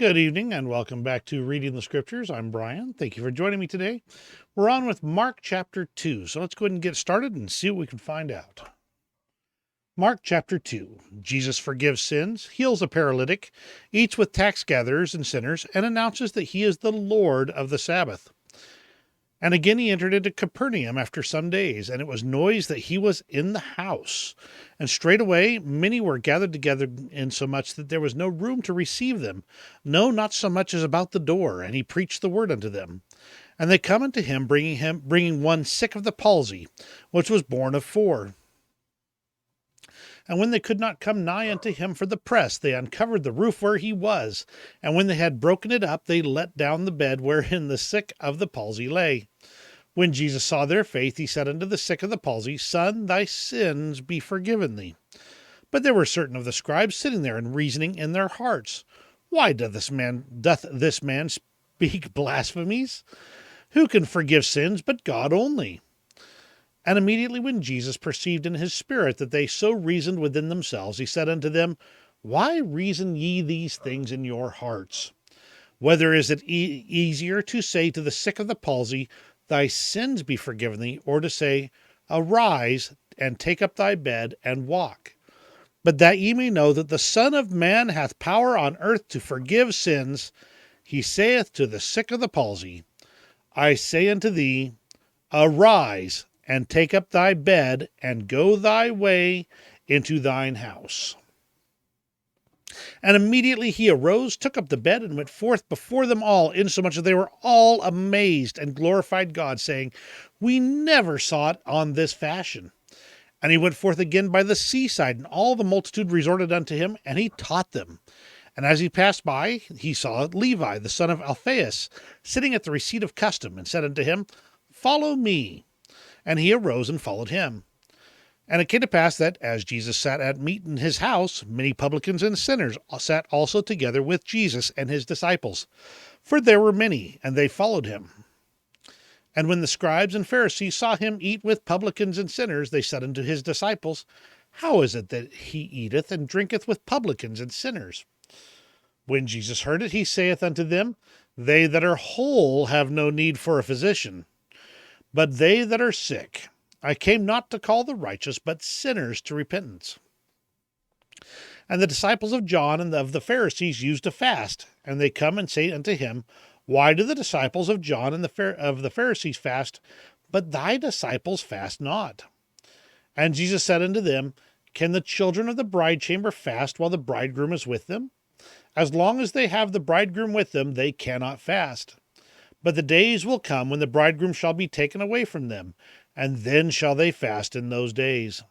Good evening and welcome back to Reading the Scriptures. I'm Brian. Thank you for joining me today. We're on with Mark chapter 2. So let's go ahead and get started and see what we can find out. Mark chapter 2. Jesus forgives sins, heals a paralytic, eats with tax gatherers and sinners, and announces that he is the Lord of the Sabbath. And again he entered into Capernaum after some days, and it was noised that he was in the house. And straightway many were gathered together, insomuch that there was no room to receive them, no, not so much as about the door. And he preached the word unto them. And they come unto him, bringing one sick of the palsy, which was born of 4. And when they could not come nigh unto him for the press, they uncovered the roof where he was. And when they had broken it up, they let down the bed wherein the sick of the palsy lay. When Jesus saw their faith, he said unto the sick of the palsy, Son, thy sins be forgiven thee. But there were certain of the scribes sitting there and reasoning in their hearts, Why doth this man speak blasphemies? Who can forgive sins but God only? And immediately when Jesus perceived in his spirit that they so reasoned within themselves, he said unto them, Why reason ye these things in your hearts? Whether is it easier to say to the sick of the palsy, Thy sins be forgiven thee, or to say, Arise, and take up thy bed, and walk? But that ye may know that the Son of Man hath power on earth to forgive sins, he saith to the sick of the palsy, I say unto thee, Arise, and take up thy bed, and go thy way into thine house. And immediately he arose, took up the bed, and went forth before them all, insomuch that they were all amazed, and glorified God, saying, We never saw it on this fashion. And he went forth again by the seaside, and all the multitude resorted unto him, and he taught them. And as he passed by, he saw Levi, the son of Alphaeus, sitting at the receipt of custom, and said unto him, Follow me. And he arose and followed him. And it came to pass that, as Jesus sat at meat in his house, many publicans and sinners sat also together with Jesus and his disciples. For there were many, and they followed him. And when the scribes and Pharisees saw him eat with publicans and sinners, they said unto his disciples, How is it that he eateth and drinketh with publicans and sinners? When Jesus heard it, he saith unto them, They that are whole have no need for a physician, but they that are sick. I came not to call the righteous, but sinners to repentance. And the disciples of John and of the Pharisees used to fast. And they come and say unto him, Why do the disciples of John and of the Pharisees fast, but thy disciples fast not? And Jesus said unto them, Can the children of the bride chamber fast while the bridegroom is with them? As long as they have the bridegroom with them, they cannot fast. But the days will come when the bridegroom shall be taken away from them, and then shall they fast in those days.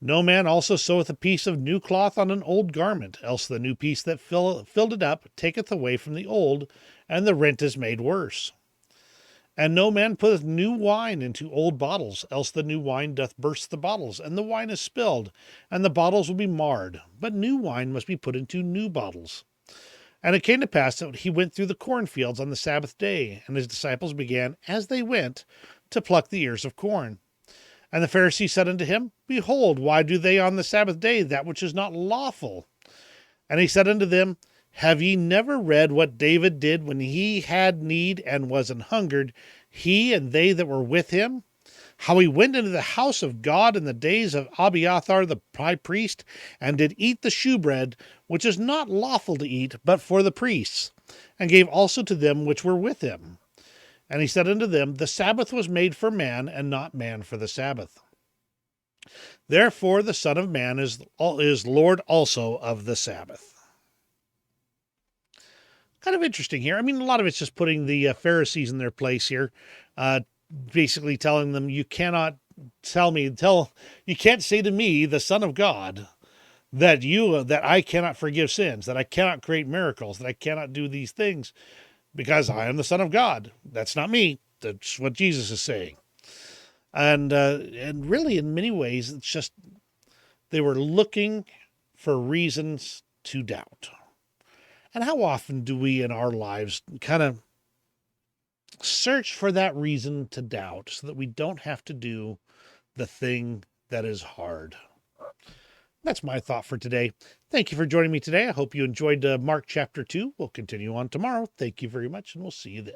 No man also seweth a piece of new cloth on an old garment, else the new piece that filled it up taketh away from the old, and the rent is made worse. And no man putteth new wine into old bottles, else the new wine doth burst the bottles, and the wine is spilled, and the bottles will be marred. But new wine must be put into new bottles. And it came to pass that he went through the cornfields on the Sabbath day, and his disciples began, as they went, to pluck the ears of corn. And the Pharisees said unto him, Behold, why do they on the Sabbath day that which is not lawful? And he said unto them, Have ye never read what David did when he had need and was an hungered, he and they that were with him? How he went into the house of God in the days of Abiathar the high priest, and did eat the shewbread, which is not lawful to eat, but for the priests, and gave also to them which were with him. And he said unto them, The Sabbath was made for man, and not man for the Sabbath. Therefore the Son of Man is Lord also of the Sabbath. Kind of interesting here. I mean, a lot of it's just putting the Pharisees in their place here, basically telling them, you cannot you can't say to me, the Son of God, that I cannot forgive sins, that I cannot create miracles, that I cannot do these things, because I am the Son of God. That's not me. That's what Jesus is saying. And really, in many ways, it's just they were looking for reasons to doubt. And how often do we in our lives kind of search for that reason to doubt so that we don't have to do the thing that is hard? That's my thought for today. Thank you for joining me today. I hope you enjoyed Mark chapter 2. We'll continue on tomorrow. Thank you very much, and we'll see you then.